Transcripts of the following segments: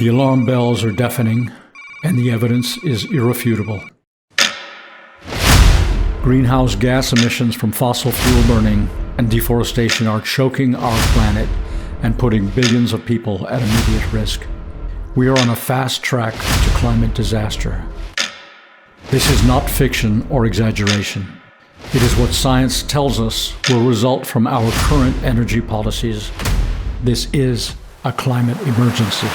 The alarm bells are deafening, and the evidence is irrefutable. Greenhouse gas emissions from fossil fuel burning and deforestation are choking our planet and putting billions of people at immediate risk. We are on a fast track to climate disaster. This is not fiction or exaggeration. It is what science tells us will result from our current energy policies. This is a climate emergency.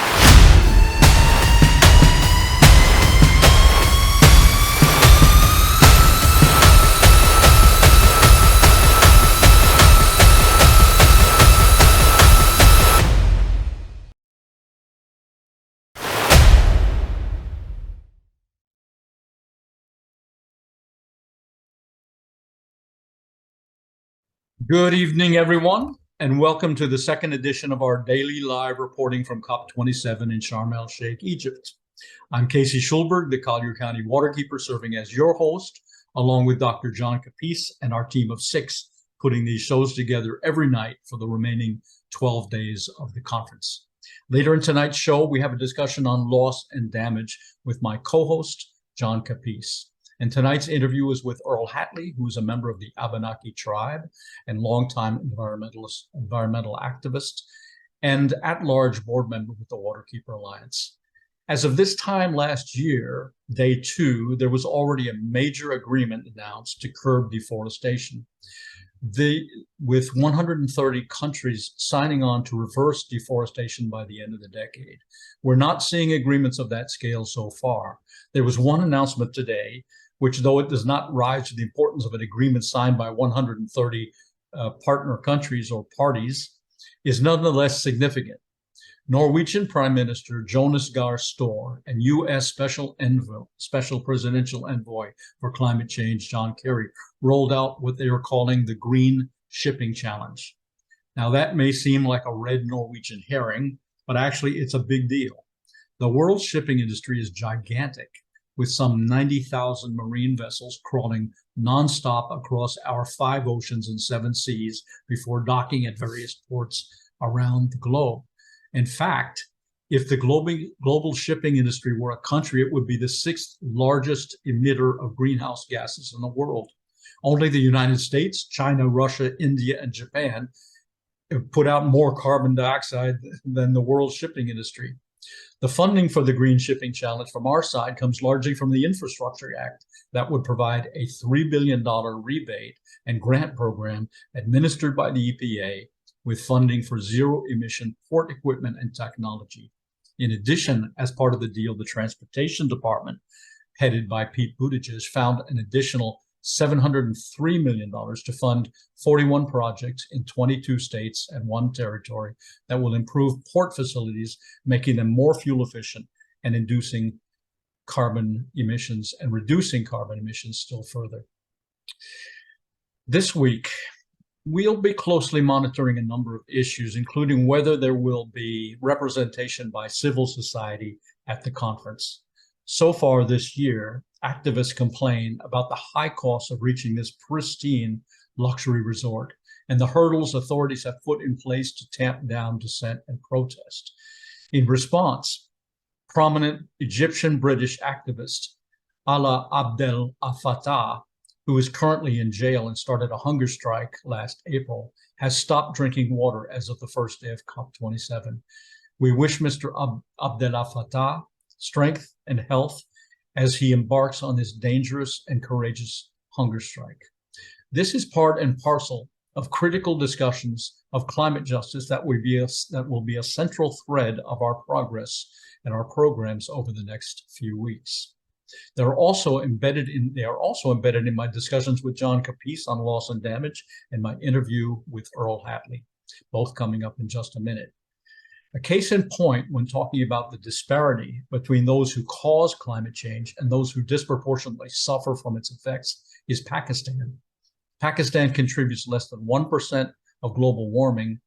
Good evening, everyone, and welcome to the second edition of our daily live reporting from COP27 in Sharm el-Sheikh, Egypt. I'm Casey Schulberg, the Collier County Waterkeeper, serving as your host, along with Dr. John Capice and our team of 6, putting these shows together every night for the remaining 12 days of the conference. Later in tonight's show, we have a discussion on loss and damage with my co-host, John Capice. And tonight's interview is with Earl Hartley, who is a member of the Abenaki tribe and longtime environmental activist and at-large board member with the Waterkeeper Alliance. As of this time last year, day 2, there was already a major agreement announced to curb deforestation. With 130 countries signing on to reverse deforestation by the end of the decade. We're not seeing agreements of that scale so far. There was one announcement today, which, though it does not rise to the importance of an agreement signed by 130 partner countries or parties, is nonetheless significant. Norwegian Prime Minister Jonas Gahr Store and U.S. Special Presidential Envoy for Climate Change John Kerry rolled out what they are calling the Green Shipping Challenge. Now, that may seem like a red Norwegian herring, but actually it's a big deal. The world shipping industry is gigantic, with some 90,000 marine vessels crawling nonstop across our 5 oceans and 7 seas before docking at various ports around the globe. In fact, if the global shipping industry were a country, it would be the 6th largest emitter of greenhouse gases in the world. Only the United States, China, Russia, India, and Japan put out more carbon dioxide than the world shipping industry. The funding for the Green Shipping Challenge from our side comes largely from the Infrastructure Act that would provide a $3 billion rebate and grant program administered by the EPA with funding for zero-emission port equipment and technology. In addition, as part of the deal, the Transportation Department, headed by Pete Buttigieg, found an additional $703 million to fund 41 projects in 22 states and 1 territory that will improve port facilities, making them more fuel efficient and reducing carbon emissions still further. This week, we'll be closely monitoring a number of issues, including whether there will be representation by civil society at the conference. So far this year, activists complain about the high cost of reaching this pristine luxury resort and the hurdles authorities have put in place to tamp down dissent and protest. In response, prominent Egyptian-British activist Alaa Abdel Fattah, who is currently in jail and started a hunger strike last April, has stopped drinking water as of the first day of COP27. We wish Mr. Abdel Fattah strength and health as he embarks on this dangerous and courageous hunger strike. This is part and parcel of critical discussions of climate justice that will be a central thread of our progress and our programs over the next few weeks. They are also embedded in my discussions with John Capice on loss and damage and my interview with Earl Hartley, both coming up in just a minute. A case in point when talking about the disparity between those who cause climate change and those who disproportionately suffer from its effects is Pakistan. Pakistan contributes less than 1% of global warming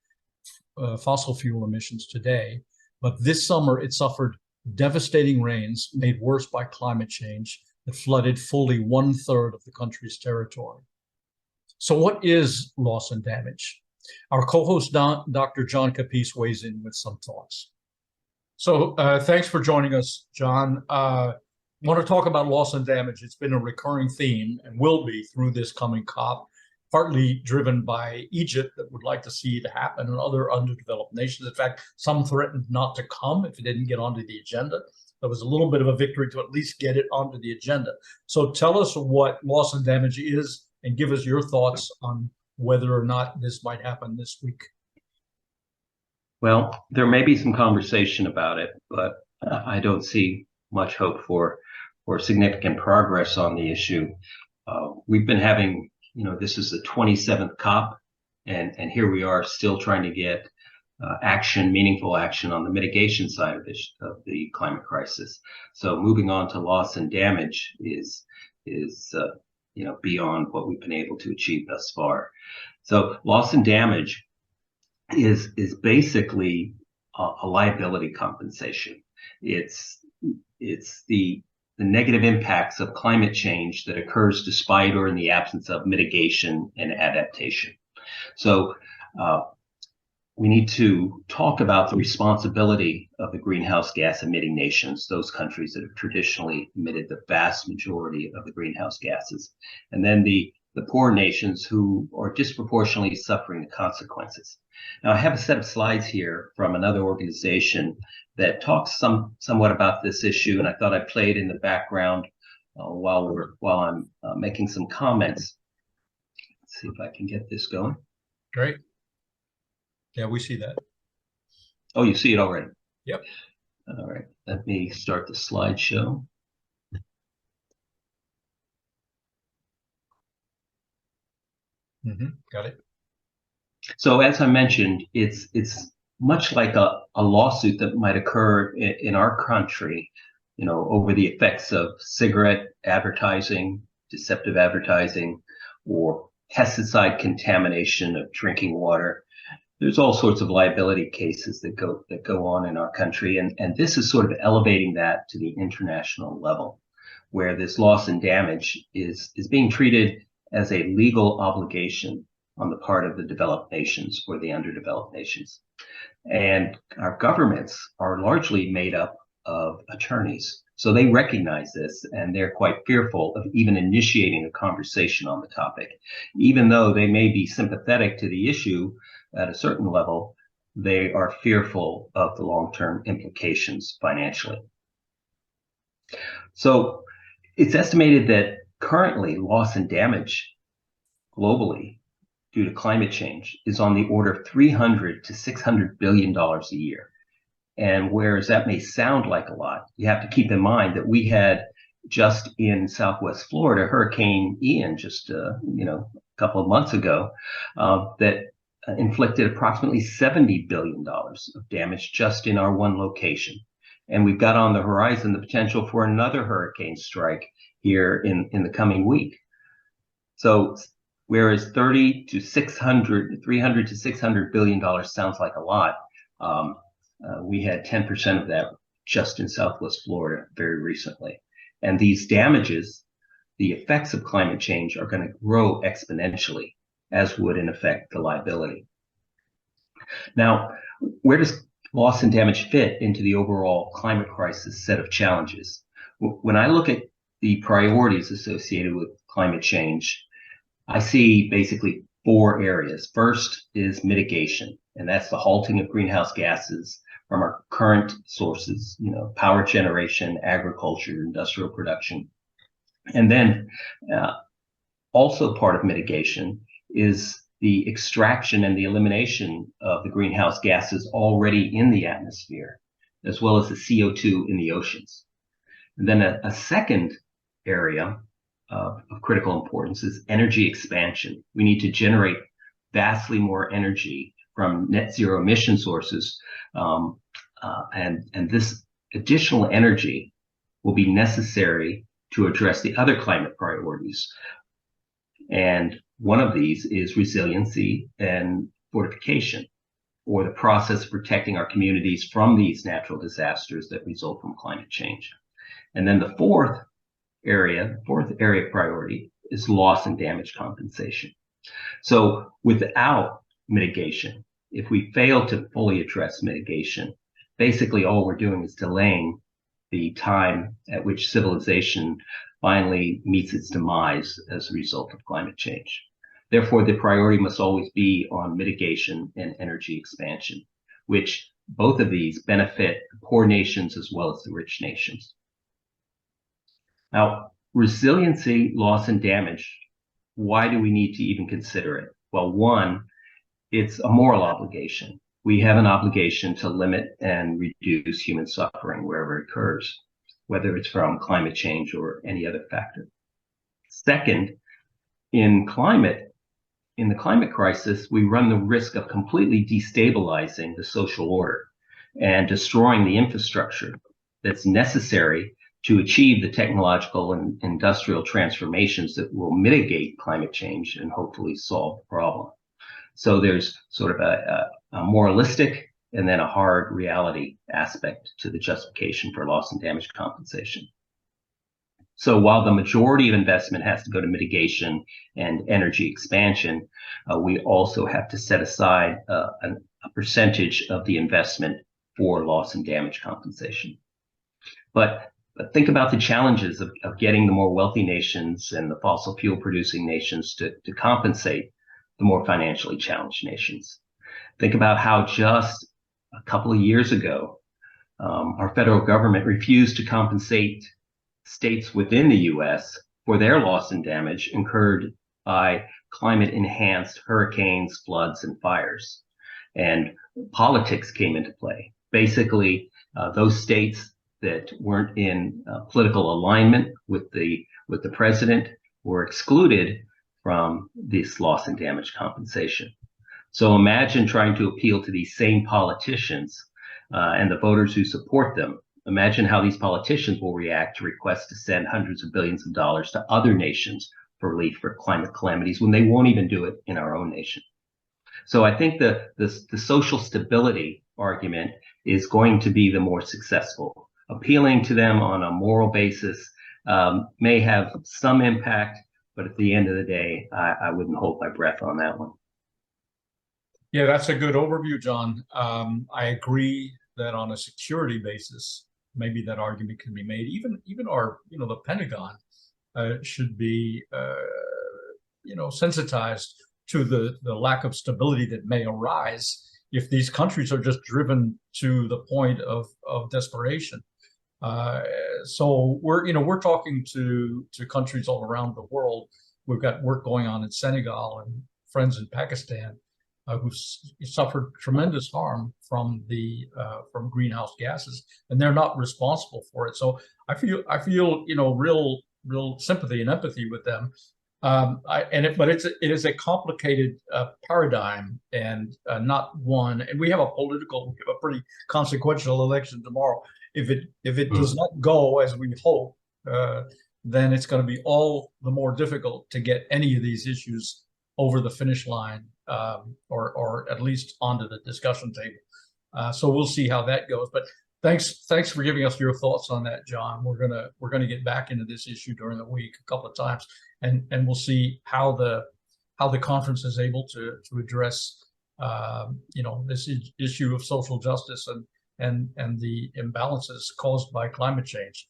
fossil fuel emissions today, but this summer it suffered devastating rains made worse by climate change that flooded fully 1/3 of the country's territory. So what is loss and damage? Our co-host, Dr. John Capice, weighs in with some thoughts. So thanks for joining us, John. Want to talk about loss and damage. It's been a recurring theme and will be through this coming COP, partly driven by Egypt that would like to see it happen and other underdeveloped nations. In fact, some threatened not to come if it didn't get onto the agenda. There was a little bit of a victory to at least get it onto the agenda. So tell us what loss and damage is and give us your thoughts on whether or not this might happen this week. Well, there may be some conversation about it, but I don't see much hope for significant progress on the issue. We've been having, this is the 27th COP, and here we are still trying to get meaningful action on the mitigation side of the climate crisis. So moving on to loss and damage is beyond what we've been able to achieve thus far. So loss and damage is basically a liability compensation. It's the negative impacts of climate change that occurs despite or in the absence of mitigation and adaptation. So we need to talk about the responsibility of the greenhouse gas emitting nations, those countries that have traditionally emitted the vast majority of the greenhouse gases, and then the poor nations who are disproportionately suffering the consequences. Now, I have a set of slides here from another organization that talks somewhat about this issue, and I thought I'd play it in the background while I'm making some comments. Let's see if I can get this going. Great. Yeah, we see that. Oh, you see it already? Yep. All right. Let me start the slideshow. Got it. So as I mentioned, it's much like a lawsuit that might occur in our country, over the effects of cigarette advertising, deceptive advertising, or pesticide contamination of drinking water. There's all sorts of liability cases that go on in our country, and this is sort of elevating that to the international level, where this loss and damage is being treated as a legal obligation on the part of the developed nations or the underdeveloped nations. And our governments are largely made up of attorneys. So they recognize this, and they're quite fearful of even initiating a conversation on the topic. Even though they may be sympathetic to the issue at a certain level, they are fearful of the long-term implications financially. So it's estimated that currently loss and damage globally due to climate change is on the order of $300 to $600 billion a year. And whereas that may sound like a lot, you have to keep in mind that we had just in Southwest Florida, Hurricane Ian just a couple of months ago that inflicted approximately $70 billion of damage just in our one location. And we've got on the horizon the potential for another hurricane strike here in the coming week. So whereas 300 to $600 billion sounds like a lot, we had 10% of that just in Southwest Florida very recently. And these damages, the effects of climate change, are going to grow exponentially, as would in effect the liability. Now, where does loss and damage fit into the overall climate crisis set of challenges? When I look at the priorities associated with climate change, I see basically four areas. First is mitigation, and that's the halting of greenhouse gases from our current sources, power generation, agriculture, industrial production. And then also part of mitigation is the extraction and the elimination of the greenhouse gases already in the atmosphere, as well as the CO2 in the oceans. And then a second area of critical importance is energy expansion. We need to generate vastly more energy from net zero emission sources, and this additional energy will be necessary to address the other climate priorities. And one of these is resiliency and fortification, or the process of protecting our communities from these natural disasters that result from climate change. And then the fourth area priority is loss and damage compensation. So without mitigation, if we fail to fully address mitigation, basically all we're doing is delaying the time at which civilization finally meets its demise as a result of climate change. Therefore, the priority must always be on mitigation and energy expansion, which both of these benefit poor nations as well as the rich nations. Now, resiliency, loss, and damage, why do we need to even consider it? Well, one, it's a moral obligation. We have an obligation to limit and reduce human suffering wherever it occurs, whether it's from climate change or any other factor. Second, in the climate crisis, we run the risk of completely destabilizing the social order and destroying the infrastructure that's necessary to achieve the technological and industrial transformations that will mitigate climate change and hopefully solve the problem. So there's sort of a moralistic and then a hard reality aspect to the justification for loss and damage compensation. So while the majority of investment has to go to mitigation and energy expansion, we also have to set aside a percentage of the investment for loss and damage compensation. But think about the challenges of getting the more wealthy nations and the fossil fuel producing nations to compensate the more financially challenged nations. Think about how just a couple of years ago, our federal government refused to compensate states within the U.S. for their loss and damage incurred by climate-enhanced hurricanes, floods, and fires. And politics came into play. Basically, those states that weren't in political alignment with the president were excluded from this loss and damage compensation. So imagine trying to appeal to these same politicians and the voters who support them. Imagine how these politicians will react to requests to send hundreds of billions of dollars to other nations for relief for climate calamities when they won't even do it in our own nation. So I think the social stability argument is going to be the more successful. Appealing to them on a moral basis may have some impact, but at the end of the day, I wouldn't hold my breath on that one. Yeah, that's a good overview, John. I agree that on a security basis, maybe that argument can be made. Even our, the Pentagon should be, sensitized to the lack of stability that may arise if these countries are just driven to the point of desperation. So we're talking to countries all around the world. We've got work going on in Senegal and friends in Pakistan who suffered tremendous harm from from greenhouse gases, and they're not responsible for it. So I feel real sympathy and empathy with them. But it is a complicated paradigm and not one. And we have a pretty consequential election tomorrow. If it does not go as we hope, then it's going to be all the more difficult to get any of these issues over the finish line, or at least onto the discussion table. So we'll see how that goes. But thanks for giving us your thoughts on that, John. We're gonna get back into this issue during the week a couple of times, and we'll see how the conference is able to address this issue of social justice and the imbalances caused by climate change.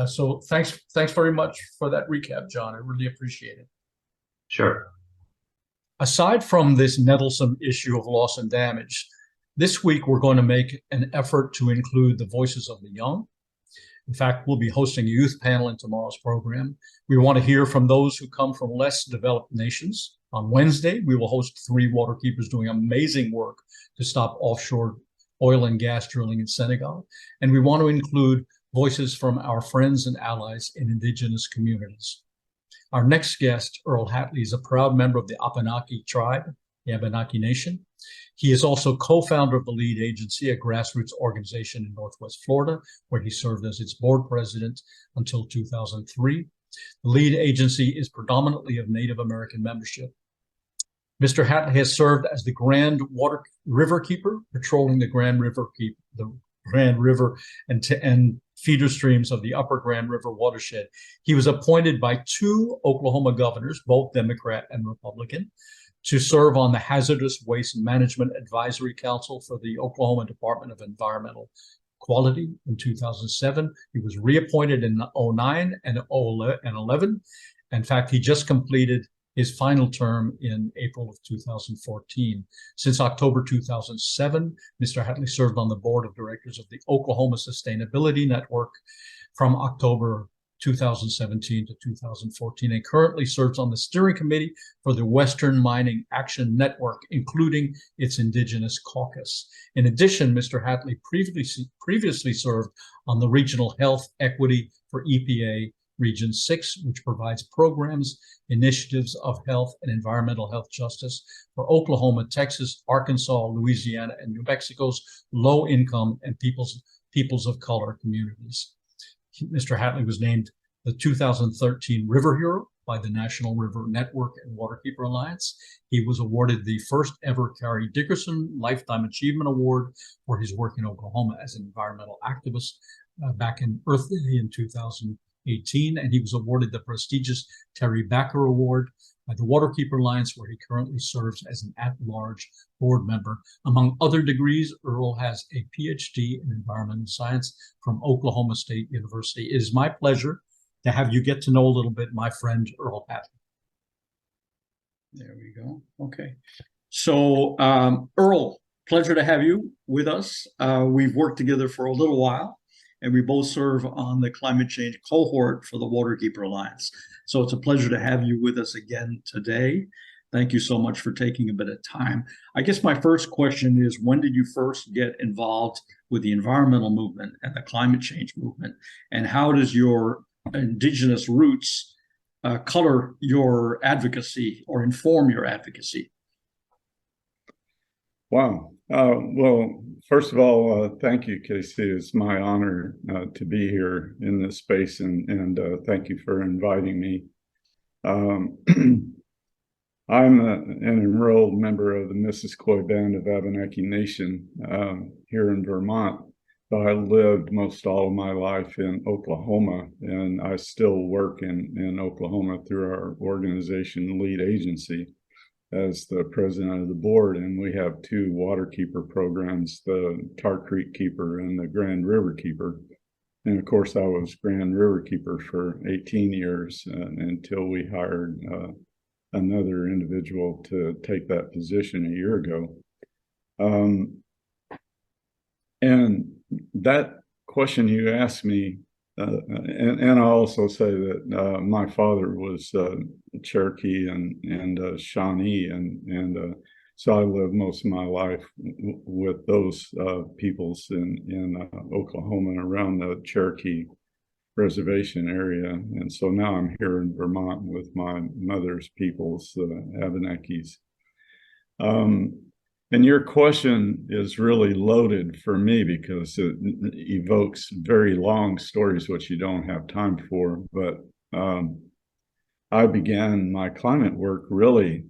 So thanks very much for that recap, John. I really appreciate it. Sure. Aside from this nettlesome issue of loss and damage, this week we're going to make an effort to include the voices of the young. In fact, we'll be hosting a youth panel in tomorrow's program. We want to hear from those who come from less developed nations. On Wednesday, we will host 3 waterkeepers doing amazing work to stop offshore oil and gas drilling in Senegal. And we want to include voices from our friends and allies in indigenous communities. Our next guest, Earl Hartley, is a proud member of the Abenaki tribe, the Abenaki Nation. He is also co-founder of the LEAD Agency, a grassroots organization in Northwest Florida, where he served as its board president until 2003. The LEAD Agency is predominantly of Native American membership. Mr. Hartley has served as the Grand Riverkeeper, patrolling the Grand River and feeder streams of the Upper Grand River watershed. He was appointed by 2 Oklahoma governors, both Democrat and Republican, to serve on the Hazardous Waste Management Advisory Council for the Oklahoma Department of Environmental Quality in 2007. He was reappointed in 2009 and 2011. In fact, he just completed his final term in April of 2014. Since October 2007, Mr. Hartley served on the board of directors of the Oklahoma Sustainability Network from October 2017 to 2014, and currently serves on the steering committee for the Western Mining Action Network, including its Indigenous Caucus. In addition, Mr. Hartley previously served on the Regional Health Equity for EPA Region 6, which provides programs, initiatives of health and environmental health justice for Oklahoma, Texas, Arkansas, Louisiana, and New Mexico's low-income and peoples of color communities. Mr. Hartley was named the 2013 River Hero by the National River Network and Waterkeeper Alliance. He was awarded the first ever Carrie Dickerson Lifetime Achievement Award for his work in Oklahoma as an environmental activist back in Earth Day in 2018, and he was awarded the prestigious Terry Backer Award by the Waterkeeper Alliance, where he currently serves as an at-large board member. Among other degrees, Earl has a PhD in environmental science from Oklahoma State University. It is my pleasure to have you get to know a little bit my friend, Earl Hartley. There we go. Okay. So, Earl, pleasure to have you with us. We've worked together for a little while, and we both serve on the climate change cohort for the Waterkeeper Alliance. So it's a pleasure to have you with us again today. Thank you so much for taking a bit of time. I guess my first question is, when did you first get involved with the environmental movement and the climate change movement? And how does your Indigenous roots color your advocacy or inform your advocacy? Wow. Well, first of all, thank you, Casey. It's my honor to be here in this space, and thank you for inviting me. I'm an enrolled member of the Missisquoi Band of Abenaki Nation here in Vermont, but I lived most all of my life in Oklahoma, and I still work in Oklahoma through our organization lead agency as the president of the board, and we have two Waterkeeper programs, the Tar Creek Keeper and the Grand Riverkeeper. And of course, I was Grand Riverkeeper for 18 years until we hired another individual to take that position a year ago. And that question you asked me, and I also say that my father was Cherokee and Shawnee, and so I lived most of my life with those peoples in Oklahoma and around the Cherokee reservation area. And so now I'm here in Vermont with my mother's peoples, the Abenakis. And your question is really loaded for me because it evokes very long stories, which you don't have time for. But I began my climate work really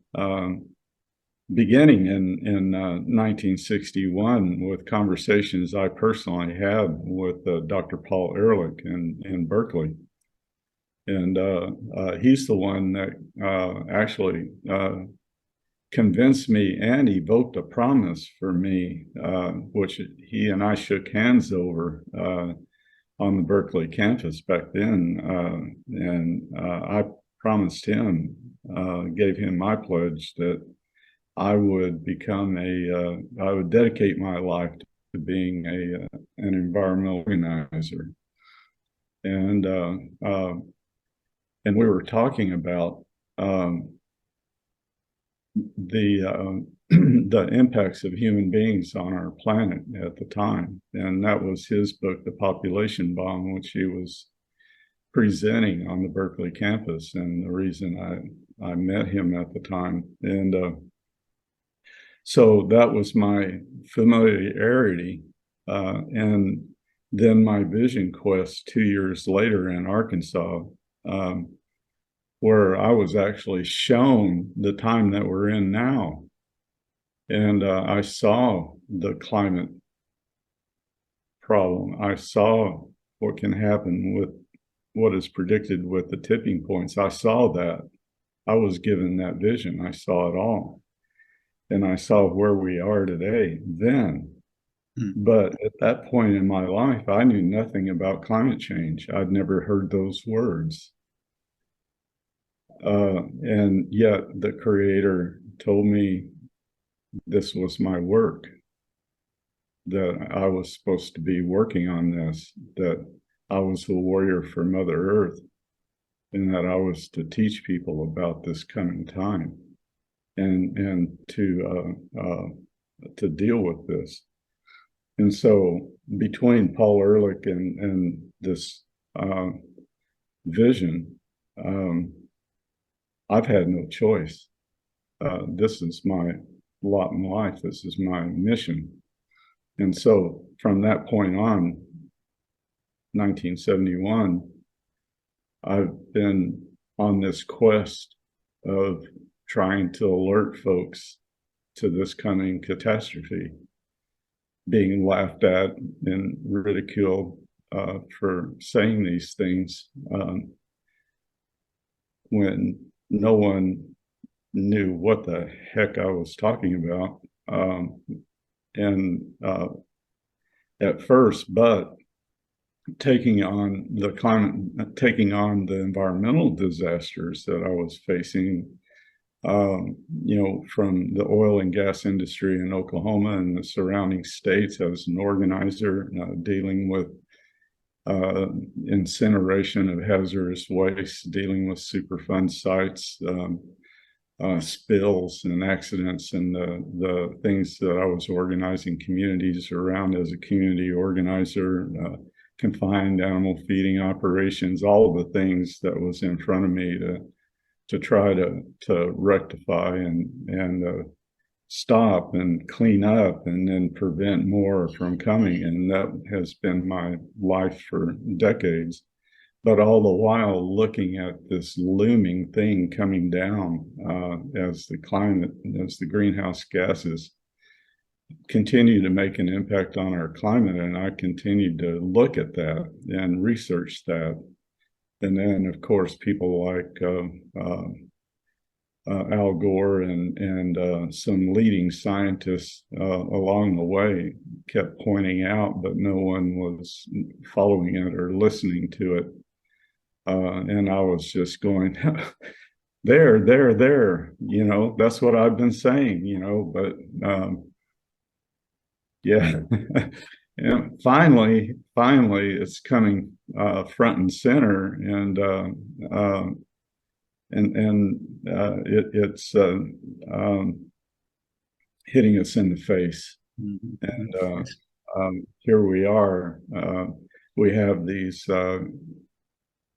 beginning in 1961 with conversations I personally had with Dr. Paul Ehrlich in Berkeley. And he's the one that actually convinced me and evoked a promise for me, which he and I shook hands over on the Berkeley campus back then. And I promised him, gave him my pledge that I would become I would dedicate my life to being an environmental organizer. And we were talking about the impacts of human beings on our planet at the time. And that was his book, The Population Bomb, which he was presenting on the Berkeley campus, and the reason I met him at the time. And so that was my familiarity. And then my vision quest 2 years later in Arkansas, where I was actually shown the time that we're in now. And I saw the climate problem. I saw what can happen with what is predicted with the tipping points. I saw that. I was given that vision. I saw it all. and I saw where we are today then. But at that point in my life, I knew nothing about climate change. I'd never heard those words. And yet the Creator told me this was my work, that I was supposed to be working on this, that I was a warrior for Mother Earth, and that I was to teach people about this coming time and to deal with this. And so between Paul Ehrlich and this vision, I've had no choice. This is my lot in life. This is my mission. And so from that point on, 1971, I've been on this quest of trying to alert folks to this coming catastrophe, being laughed at and ridiculed for saying these things when no one knew what the heck I was talking about. At first, but taking on the environmental disasters that I was facing, from the oil and gas industry in Oklahoma and the surrounding states as an organizer, dealing with incineration of hazardous waste, dealing with Superfund sites, spills and accidents, and the things that I was organizing communities around as a community organizer, confined animal feeding operations, all of the things that was in front of me to try to rectify and stop and clean up and then prevent more from coming. And that has been my life for decades. But all the while looking at this looming thing coming down as the greenhouse gases continue to make an impact on our climate. And I continued to look at that and research that. And then, of course, people like Al Gore and some leading scientists along the way kept pointing out, but no one was following it or listening to it. And I was just going, there, that's what I've been saying, but yeah. And finally, it's coming front and center, and it's hitting us in the face. Mm-hmm. And here we are. We have these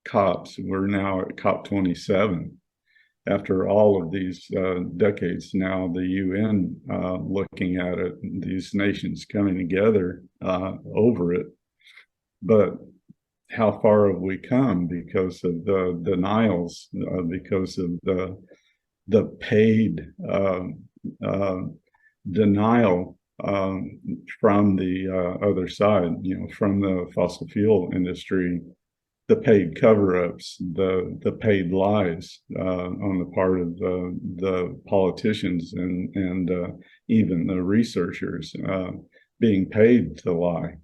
COPs. We're now at COP 27. After all of these decades now, the UN looking at it, these nations coming together over it. But how far have we come because of the denials, because of the paid denial from the other side, from the fossil fuel industry, the paid cover-ups, the paid lies on the part of the politicians and even the researchers being paid to lie,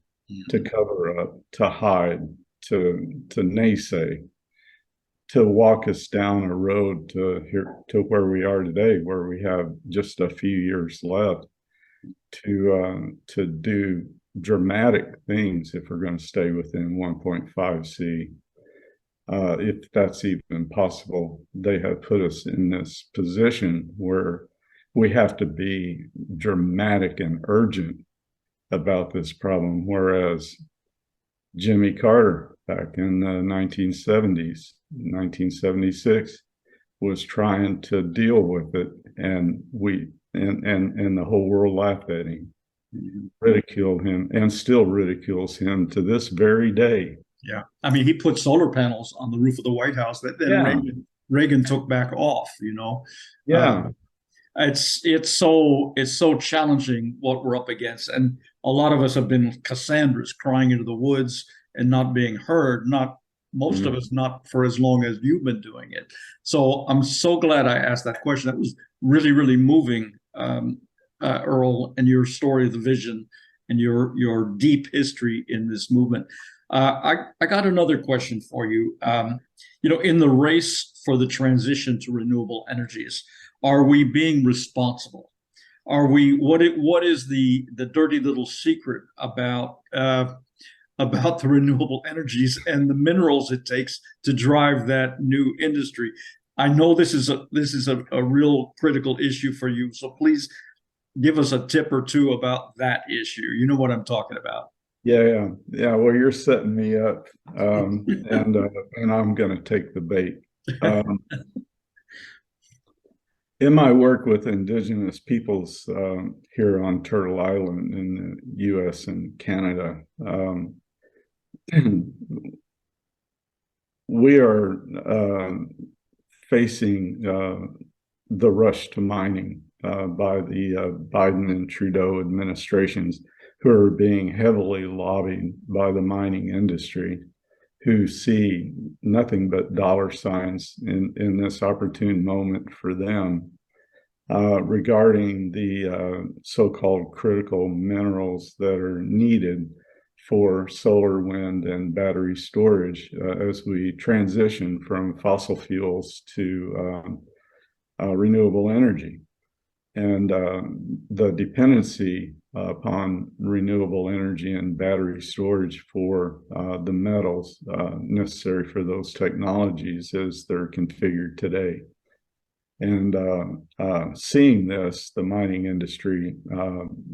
to cover up, to hide, to naysay, to walk us down a road to where we are today, where we have just a few years left to do dramatic things if we're going to stay within 1.5 C. If that's even possible, they have put us in this position where we have to be dramatic and urgent about this problem, whereas Jimmy Carter back in the 1970s, 1976, was trying to deal with it, and the whole world laughed at him, ridiculed him, and still ridicules him to this very day. Yeah, I mean, he put solar panels on the roof of the White House that then Reagan took back off. Yeah, it's so challenging what we're up against, and a lot of us have been Cassandras crying into the woods and not being heard. Not most of us, not for as long as you've been doing it. So I'm so glad I asked that question. That was really, really moving Earl, and your story of the vision and your deep history in this movement. I got another question for you. In the race for the transition to renewable energies, are we being responsible? Are we? What is the dirty little secret about the renewable energies and the minerals it takes to drive that new industry? I know this is a real critical issue for you, so please give us a tip or two about that issue. You know what I'm talking about. Yeah. Well, you're setting me up, and I'm going to take the bait. In my work with indigenous peoples here on Turtle Island in the U.S. and Canada, we are facing the rush to mining by the Biden and Trudeau administrations, who are being heavily lobbied by the mining industry, who see nothing but dollar signs in this opportune moment for them regarding the so-called critical minerals that are needed for solar, wind, and battery storage as we transition from fossil fuels to renewable energy. And the dependency upon renewable energy and battery storage for the metals necessary for those technologies as they're configured today. And seeing this, the mining industry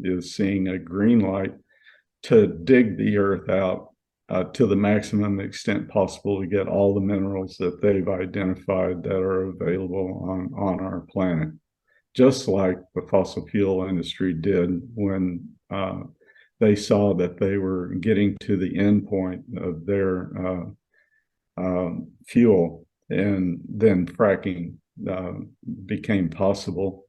is seeing a green light to dig the earth out to the maximum extent possible to get all the minerals that they've identified that are available on our planet. Just like the fossil fuel industry did when they saw that they were getting to the end point of their fuel, and then fracking became possible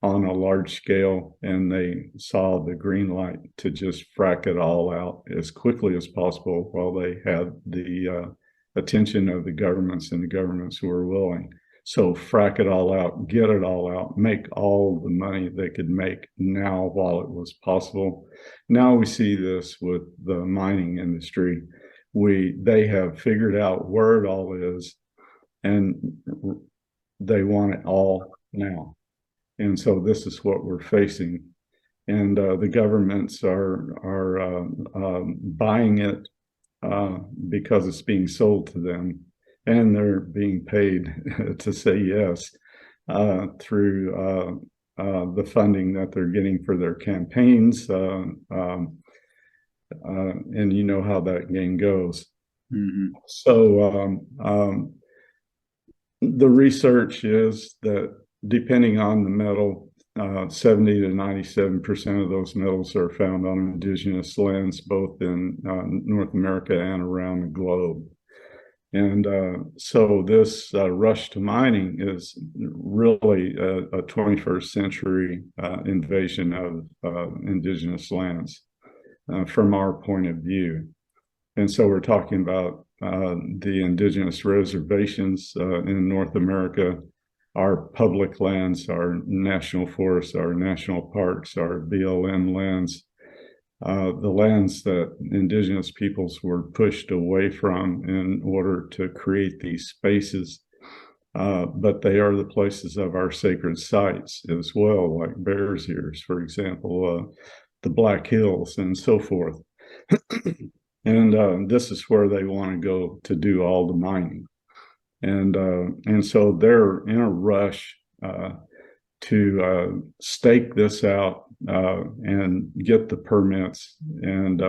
on a large scale, and they saw the green light to just frack it all out as quickly as possible while they had the attention of the governments, and the governments who were willing. So frack it all out, get it all out, make all the money they could make now while it was possible. Now we see this with the mining industry. They have figured out where it all is, and they want it all now. And so this is what we're facing. And the governments are buying it because it's being sold to them. And they're being paid to say yes through the funding that they're getting for their campaigns. And you know how that game goes. Mm-hmm. So the research is that depending on the metal, 70 to 97% of those metals are found on indigenous lands, both in North America and around the globe. And so this rush to mining is really a 21st century invasion of indigenous lands from our point of view. And so we're talking about the indigenous reservations in North America, our public lands, our national forests, our national parks, our BLM lands, the lands that indigenous peoples were pushed away from in order to create these spaces. But they are the places of our sacred sites as well, like Bears Ears, for example, the Black Hills and so forth. And this is where they want to go to do all the mining. And so they're in a rush to stake this out and get the permits and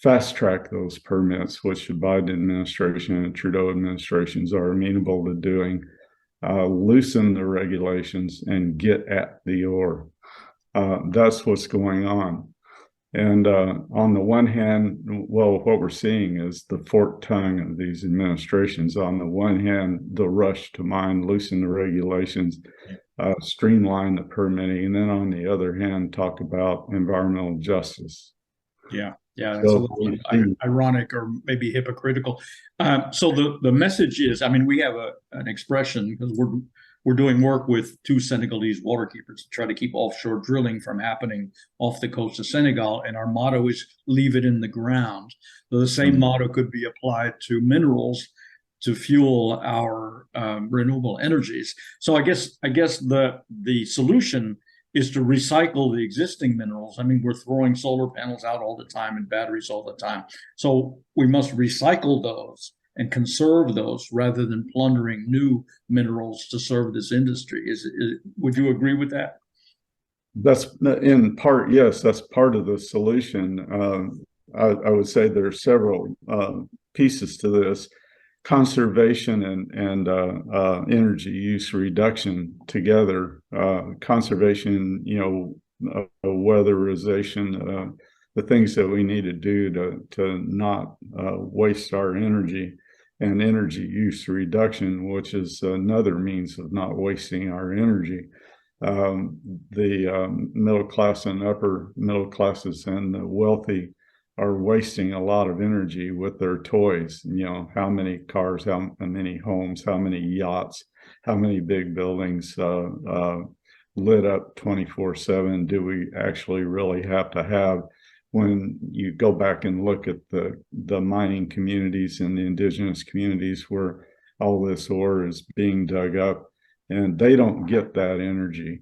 fast track those permits, which the Biden administration and Trudeau administrations are amenable to doing, loosen the regulations and get at the ore. That's what's going on. And on the one hand, well, what we're seeing is the forked tongue of these administrations. On the one hand, the rush to mine, loosen the regulations, streamline the permitting, and then on the other hand, talk about environmental justice. Yeah, that's a little ironic or maybe hypocritical. So the message is, I mean, we have an expression because we're doing work with two Senegalese waterkeepers to try to keep offshore drilling from happening off the coast of Senegal. And our motto is leave it in the ground. So the same motto could be applied to minerals to fuel our renewable energies. So I guess the solution is to recycle the existing minerals. I mean, we're throwing solar panels out all the time and batteries all the time. So we must recycle those and conserve those rather than plundering new minerals to serve this industry. Would you agree with that? That's in part, yes, that's part of the solution. I would say there are several pieces to this. Conservation and energy use reduction together. Conservation, weatherization, the things that we need to do to not waste our energy, and energy use reduction, which is another means of not wasting our energy. The middle class and upper middle classes and the wealthy are wasting a lot of energy with their toys. How many cars, how many homes, how many yachts, how many big buildings lit up 24/7 do we actually really have to have? When you go back and look at the mining communities and the indigenous communities where all this ore is being dug up, and they don't get that energy.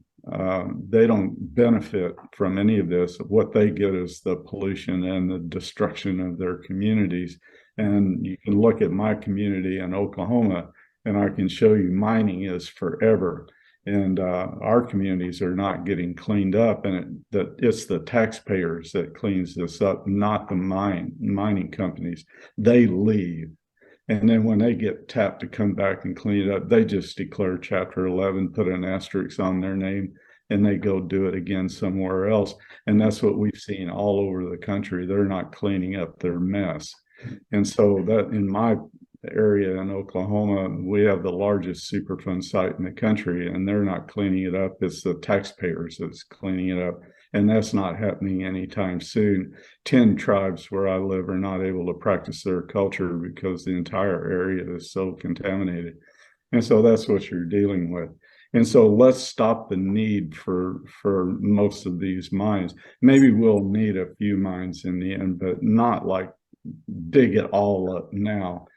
They don't benefit from any of this. What they get is the pollution and the destruction of their communities. And you can look at my community in Oklahoma, and I can show you mining is forever. And our communities are not getting cleaned up, and it's the taxpayers that cleans this up, not the mining companies. They leave. And then when they get tapped to come back and clean it up, they just declare Chapter 11, put an asterisk on their name, and they go do it again somewhere else. And that's what we've seen all over the country. They're not cleaning up their mess. And so that in my area in Oklahoma, we have the largest Superfund site in the country, and they're not cleaning it up. It's the taxpayers that's cleaning it up. And that's not happening anytime soon. 10 tribes where I live are not able to practice their culture because the entire area is so contaminated. And so that's what you're dealing with. And so let's stop the need for most of these mines. Maybe we'll need a few mines in the end, but not like dig it all up now.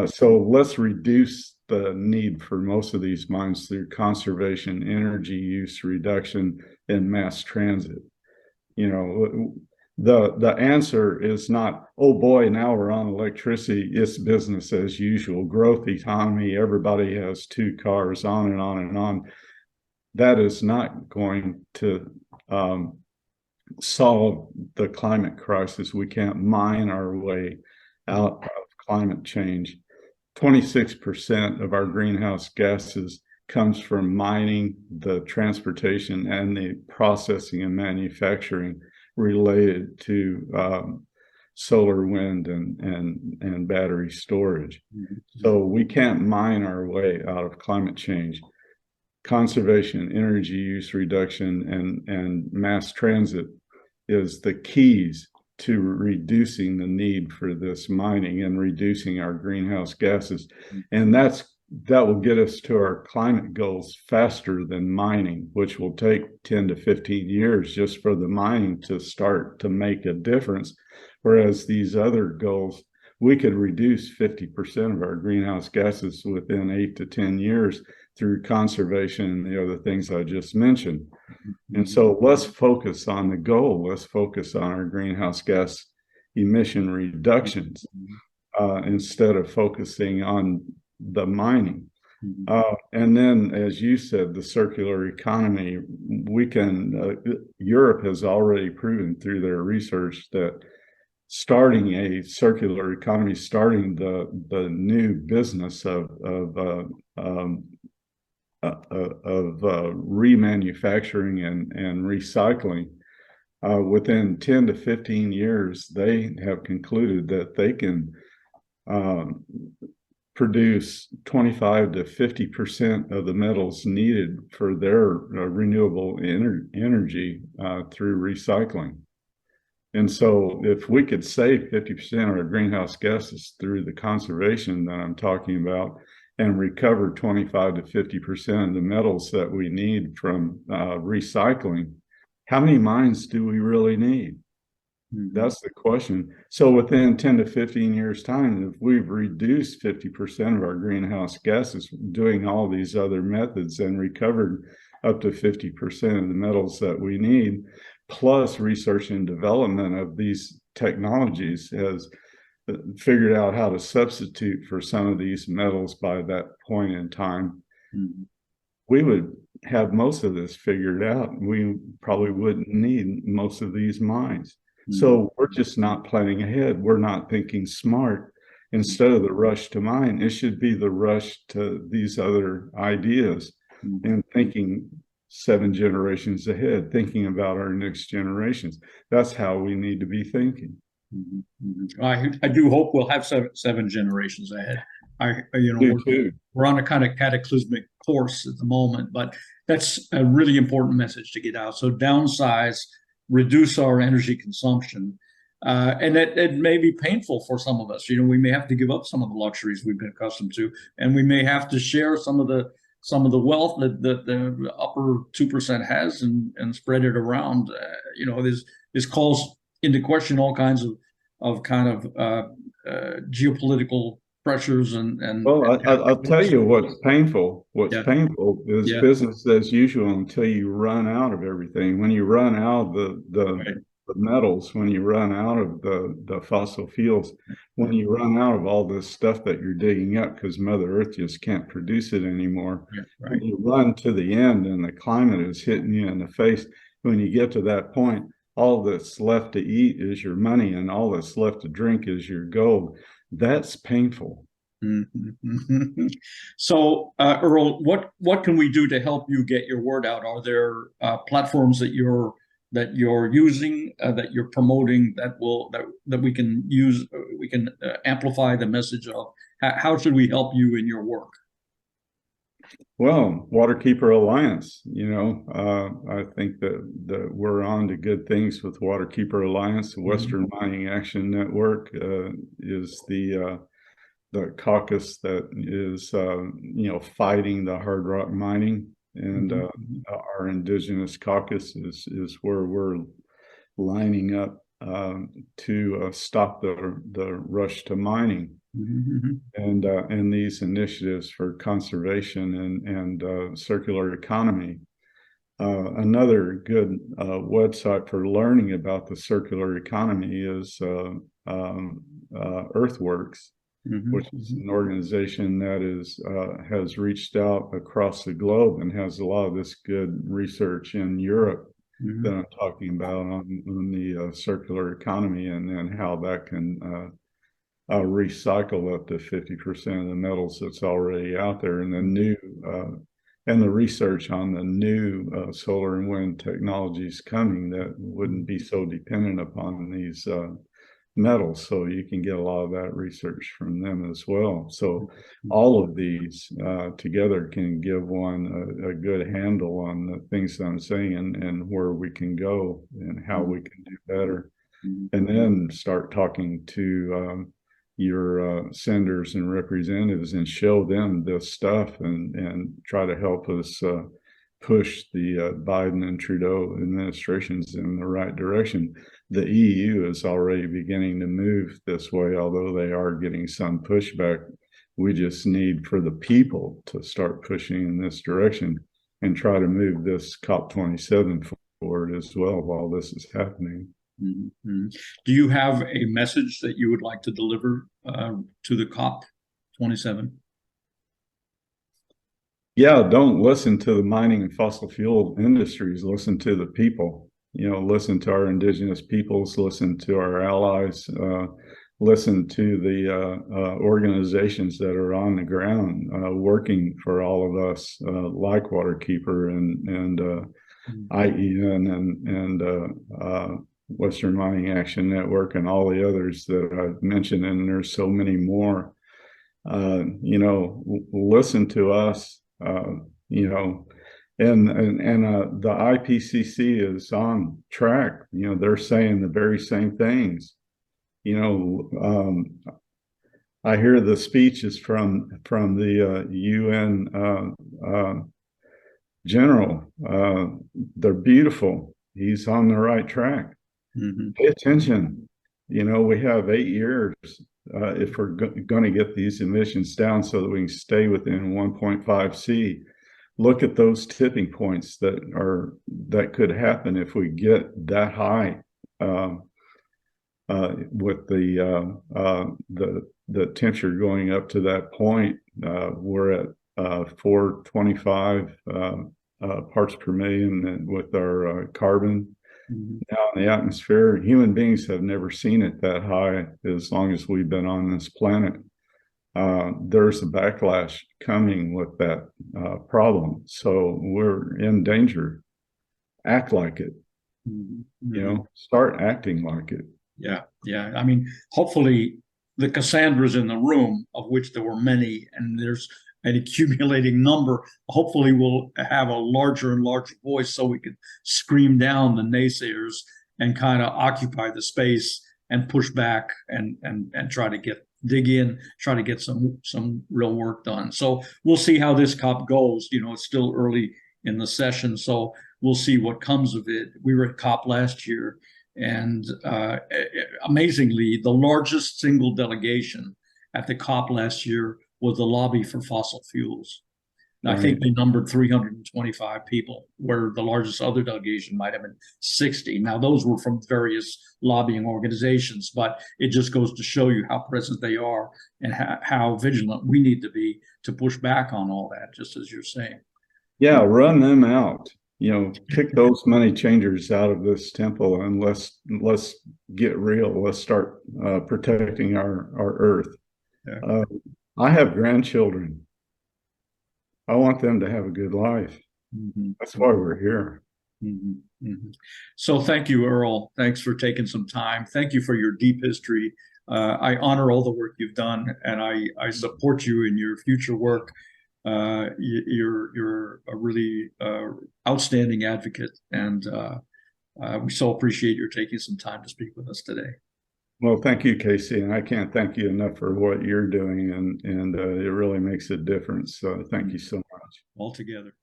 So let's reduce the need for most of these mines through conservation, energy use reduction, and mass transit. The answer is not, oh boy, now we're on electricity, it's business as usual, growth economy, everybody has 2 cars, on and on and on. That is not going to solve the climate crisis. We can't mine our way out of climate change. 26% of our greenhouse gases comes from mining, the transportation, and the processing and manufacturing related to solar, wind, and battery storage. So we can't mine our way out of climate change. Conservation, energy use reduction, and mass transit is the keys to reducing the need for this mining and reducing our greenhouse gases. And that will get us to our climate goals faster than mining, which will take 10 to 15 years just for the mining to start to make a difference. Whereas these other goals, we could reduce 50% of our greenhouse gases within 8 to 10 years through conservation and the other things I just mentioned. And so let's focus on the goal. Let's focus on our greenhouse gas emission reductions instead of focusing on the mining. And then, as you said, the circular economy, we can, Europe has already proven through their research that starting a circular economy, starting the new business of remanufacturing and recycling, within 10 to 15 years, they have concluded that they can produce 25 to 50% of the metals needed for their renewable energy through recycling. And so if we could save 50% of our greenhouse gases through the conservation that I'm talking about, and recover 25 to 50% of the metals that we need from recycling, how many mines do we really need? That's the question. So within 10 to 15 years' time, if we've reduced 50% of our greenhouse gases doing all these other methods and recovered up to 50% of the metals that we need, plus research and development of these technologies has figured out how to substitute for some of these metals by that point in time, we would have most of this figured out. We probably wouldn't need most of these mines. So we're just not planning ahead. We're not thinking smart. Instead of the rush to mine, it should be the rush to these other ideas and thinking 7 generations ahead, thinking about our next generations. That's how we need to be thinking. I do hope we'll have seven generations ahead. We're on a kind of cataclysmic course at the moment, but that's a really important message to get out. So downsize, reduce our energy consumption, and it may be painful for some of us. We may have to give up some of the luxuries we've been accustomed to, and we may have to share some of the wealth that the upper 2% has and spread it around. This calls into question all kinds of geopolitical pressures and well, I'll tell you what's painful. Painful is business as usual until you run out of everything. When you run out of the metals, when you run out of the fossil fuels, when you run out of all this stuff that you're digging up because Mother Earth just can't produce it anymore, when you run to the end and the climate is hitting you in the face, when you get to that point, all that's left to eat is your money and all that's left to drink is your gold. That's painful. So, Earl, what can we do to help you get your word out? Are there platforms that you're using, that you're promoting, that we can use? We can amplify the message of. How should we help you in your work? Well, Waterkeeper Alliance, I think that we're on to good things with Waterkeeper Alliance. The Western Mining Action Network is the caucus that is, fighting the hard rock mining. And our indigenous caucus is where we're lining up to stop the rush to mining. And these initiatives for conservation and circular economy. Another good website for learning about the circular economy is Earthworks, which is an organization that has reached out across the globe and has a lot of this good research in Europe that I'm talking about on the circular economy and how that can recycle up to 50% of the metals that's already out there, and the new and the research on the new solar and wind technologies coming that wouldn't be so dependent upon these metals. So you can get a lot of that research from them as well. So all of these together can give one a good handle on the things that I'm saying and where we can go and how we can do better. And then start talking to your senators and representatives and show them this stuff and try to help us push the Biden and Trudeau administrations in the right direction. The EU is already beginning to move this way, although they are getting some pushback. We just need for the people to start pushing in this direction and try to move this COP27 forward as well while this is happening. Do you have a message that you would like to deliver to the COP27? Yeah, don't listen to the mining and fossil fuel industries. Listen to the people. Listen to our indigenous peoples. Listen to our allies. Listen to the organizations that are on the ground working for all of us, like Waterkeeper and IEN and Western Mining Action Network and all the others that I've mentioned, and there's so many more. Listen to us. And the IPCC is on track. They're saying the very same things. I hear the speeches from the UN general. They're beautiful. He's on the right track. Pay attention. You know, we have 8 years if we're going to get these emissions down so that we can stay within 1.5 C. Look at those tipping points that could happen if we get that high. With the temperature going up to that point, we're at 425 parts per million with our carbon now in the atmosphere. Human beings have never seen it that high as long as we've been on this planet. There's a backlash coming with that problem, so we're in danger. Act like it. You know, start acting like it. Yeah. I mean, hopefully the Cassandras in the room, of which there were many, and there's an accumulating number, hopefully we'll have a larger and larger voice so we can scream down the naysayers and kind of occupy the space and push back and try to dig in, try to get some real work done. So we'll see how this COP goes. You know, it's still early in the session, so we'll see what comes of it. We were at COP last year, and amazingly, the largest single delegation at the COP last year was the lobby for fossil fuels. Right. I think they numbered 325 people, where the largest other delegation might have been 60. Now, those were from various lobbying organizations, but it just goes to show you how present they are and how vigilant we need to be to push back on all that, just as you're saying. Yeah, run them out. You know, kick those money changers out of this temple, and let's get real. Let's start protecting our earth. Yeah. I have grandchildren. I want them to have a good life. That's why we're here. So thank you, Earl. Thanks for taking some time. Thank you for your deep history. I honor all the work you've done, and I support you in your future work. You're a really outstanding advocate, and we so appreciate your taking some time to speak with us today. Well, thank you, Casey, and I can't thank you enough for what you're doing, and it really makes a difference. So thank you so much. All together.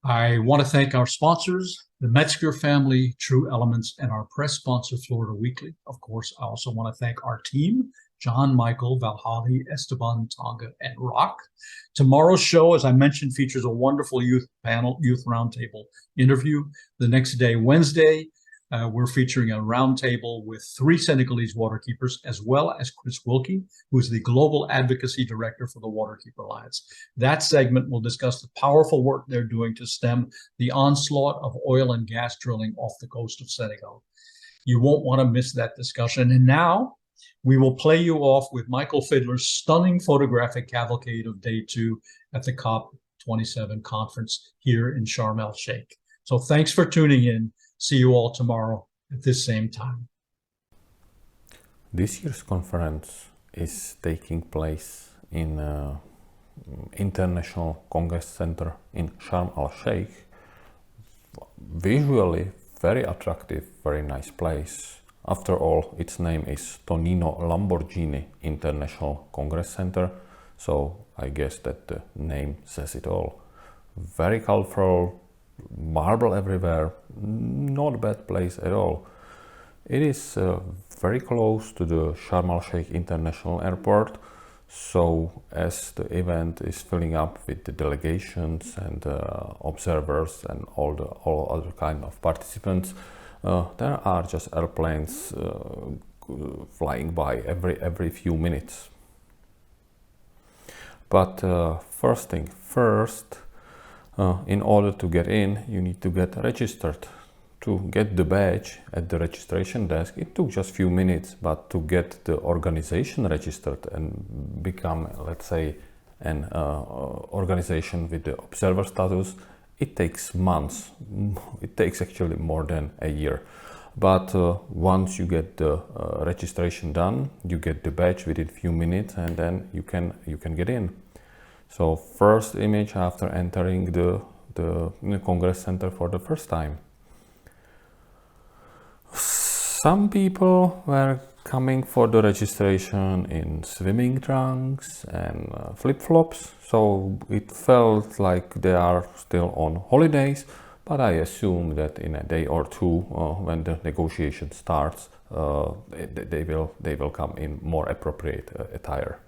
I want to thank our sponsors, the Metzger family, True Elements, and our press sponsor, Florida Weekly. Of course, I also want to thank our team, John, Michael, Valhali, Esteban, Tonga, and Rock. Tomorrow's show, as I mentioned, features a wonderful youth roundtable interview. The next day, Wednesday, we're featuring a roundtable with 3 Senegalese waterkeepers, as well as Chris Wilkie, who is the Global Advocacy Director for the Waterkeeper Alliance. That segment will discuss the powerful work they're doing to stem the onslaught of oil and gas drilling off the coast of Senegal. You won't want to miss that discussion. And now we will play you off with Michal Fidler's stunning photographic cavalcade of Day 2 at the COP27 conference here in Sharm el-Sheikh. So thanks for tuning in. See you all tomorrow at this same time. This year's conference is taking place in International Congress Center in Sharm el-Sheikh. Visually very attractive, very nice place. After all, its name is Tonino Lamborghini International Congress Center, so I guess that the name says it all. Very colorful, marble everywhere, not a bad place at all. It is very close to the Sharm el-Sheikh International Airport, so as the event is filling up with the delegations and observers and all other kind of participants, there are just airplanes flying by every few minutes. But first thing first, in order to get in, you need to get registered. To get the badge at the registration desk, it took just a few minutes, but to get the organization registered and become, let's say, an organization with the observer status, it takes months. It takes actually more than a year. But once you get the registration done, you get the badge within a few minutes, and then you can get in. So first image after entering the Congress Center for the first time. Some people were coming for the registration in swimming trunks and flip-flops, so it felt like they are still on holidays, but I assume that in a day or two, when the negotiation starts, they will come in more appropriate attire.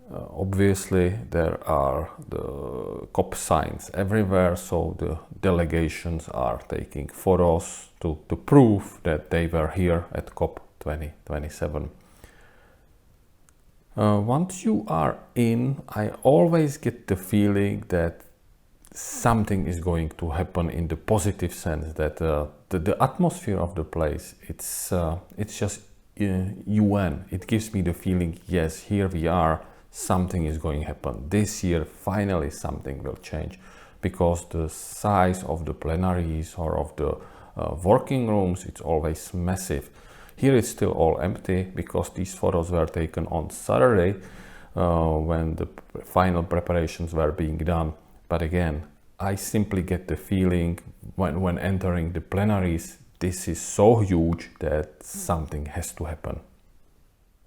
Obviously, there are the COP signs everywhere, so the delegations are taking photos to prove that they were here at COP 2027. Once you are in, I always get the feeling that something is going to happen in the positive sense, that the atmosphere of the place, it's just UN. It gives me the feeling, yes, here we are, something is going to happen. This year, finally, something will change, because the size of the plenaries or of the working rooms, it's always massive. Here it's still all empty, because these photos were taken on Saturday when the final preparations were being done. But again, I simply get the feeling when entering the plenaries, this is so huge that something has to happen.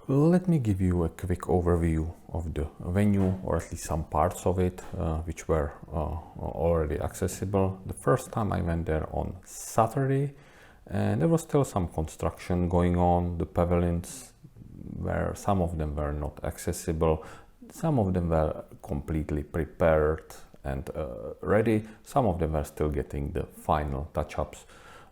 Let me give you a quick overview of the venue, or at least some parts of it, which were already accessible. The first time I went there on Saturday, and there was still some construction going on. The pavilions, where some of them were not accessible, some of them were completely prepared and ready, some of them were still getting the final touch-ups.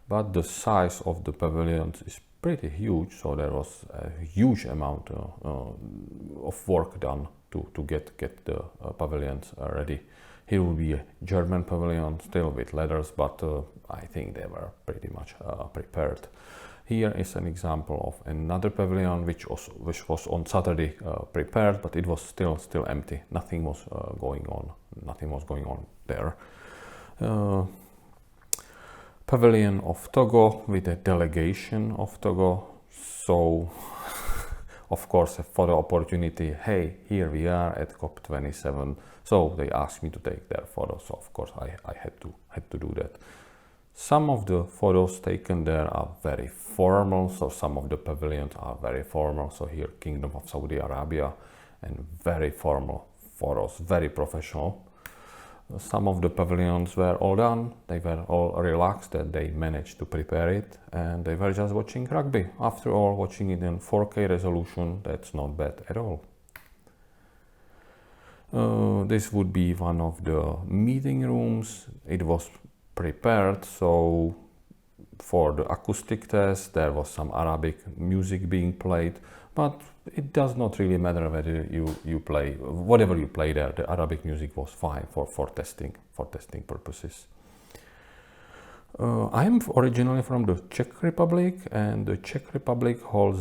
But the size of the pavilions is pretty huge, so there was a huge amount of work done to get the pavilions ready. Here will be a German pavilion, still with letters, but I think they were pretty much prepared. Here is an example of another pavilion which was on Saturday prepared, but it was still empty. Nothing was going on. Nothing was going on there. Pavilion of Togo with a delegation of Togo. So, of course, a photo opportunity. Hey, here we are at COP27. So they asked me to take their photos. So of course I had to do that. Some of the photos taken there are very formal. So some of the pavilions are very formal. So here, Kingdom of Saudi Arabia, and very formal photos, very professional. Some of the pavilions were all done, they were all relaxed that they managed to prepare it, and they were just watching rugby. After all, watching it in 4K resolution, that's not bad at all. This would be one of the meeting rooms. It was prepared, so for the acoustic test there was some Arabic music being played, but it does not really matter whether you play, whatever you play there, the Arabic music was fine for testing purposes. I am originally from the Czech Republic, and the Czech Republic holds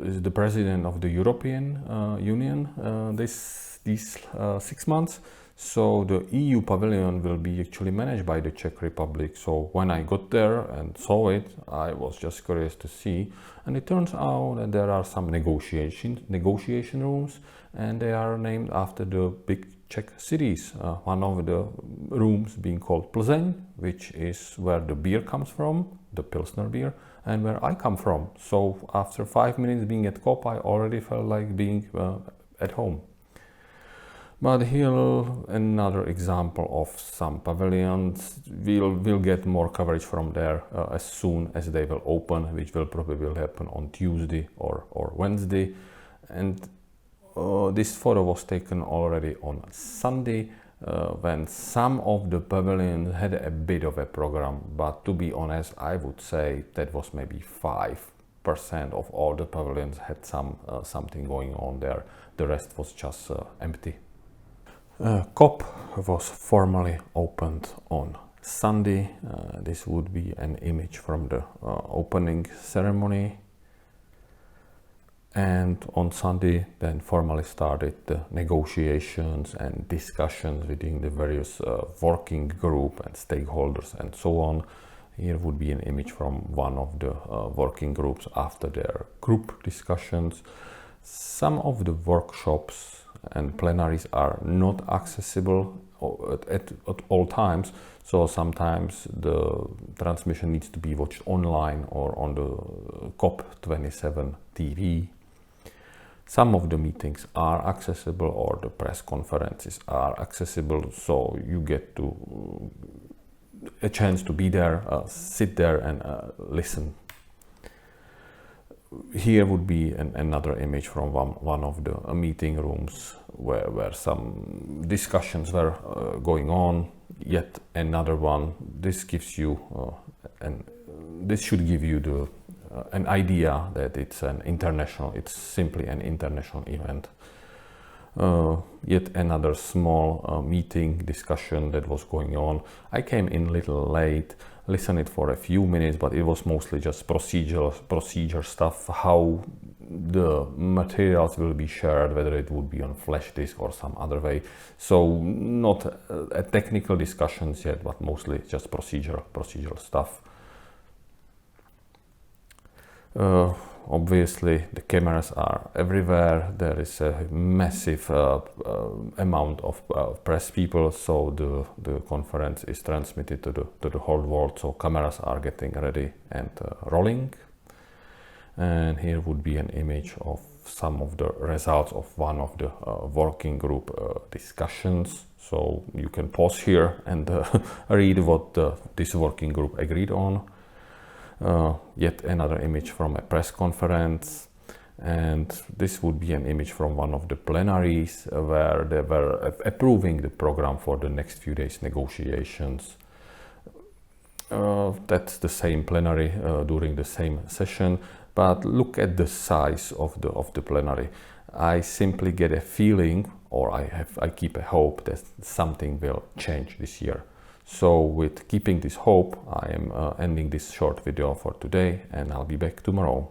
is the president of the European Union these 6 months. So the EU pavilion will be actually managed by the Czech Republic. So when I got there and saw it, I was just curious to see. And it turns out that there are some negotiation rooms, and they are named after the big Czech cities. One of the rooms being called Plzeň, which is where the beer comes from, the Pilsner beer, and where I come from. So after 5 minutes being at COP, I already felt like being at home. But here another example of some pavilions. We'll get more coverage from there as soon as they will open, which will probably happen on Tuesday or Wednesday. And this photo was taken already on Sunday, when some of the pavilions had a bit of a program. But to be honest, I would say that was maybe 5% of all the pavilions had something going on there. The rest was just empty. COP was formally opened on Sunday. This would be an image from the opening ceremony. And on Sunday then formally started the negotiations and discussions within the various working group and stakeholders and so on. Here would be an image from one of the working groups after their group discussions. Some of the workshops and plenaries are not accessible at all times. So sometimes the transmission needs to be watched online or on the COP27 TV. Some of the meetings are accessible, or the press conferences are accessible, so you get a chance to be there, sit there and listen. Here would be another image from one of the meeting rooms where some discussions were going on. Yet another one. This gives you, this should give you an idea that it's simply an international event. Yet another small meeting discussion that was going on. I came in a little late, listened it for a few minutes, but it was mostly just procedure stuff, how the materials will be shared, whether it would be on flash disk or some other way. So not a technical discussions yet, but mostly just procedural stuff. Obviously the cameras are everywhere. There is a massive amount of press people, so the conference is transmitted to the whole world, so cameras are getting ready and rolling. And here would be an image of some of the results of one of the working group discussions. So you can pause here and read what this working group agreed on. Yet another image from a press conference, and this would be an image from one of the plenaries where they were approving the program for the next few days negotiations. That's the same plenary during the same session, but look at the size of the plenary. I simply get a feeling, or I keep a hope that something will change this year. So with keeping this hope, I am ending this short video for today, and I'll be back tomorrow.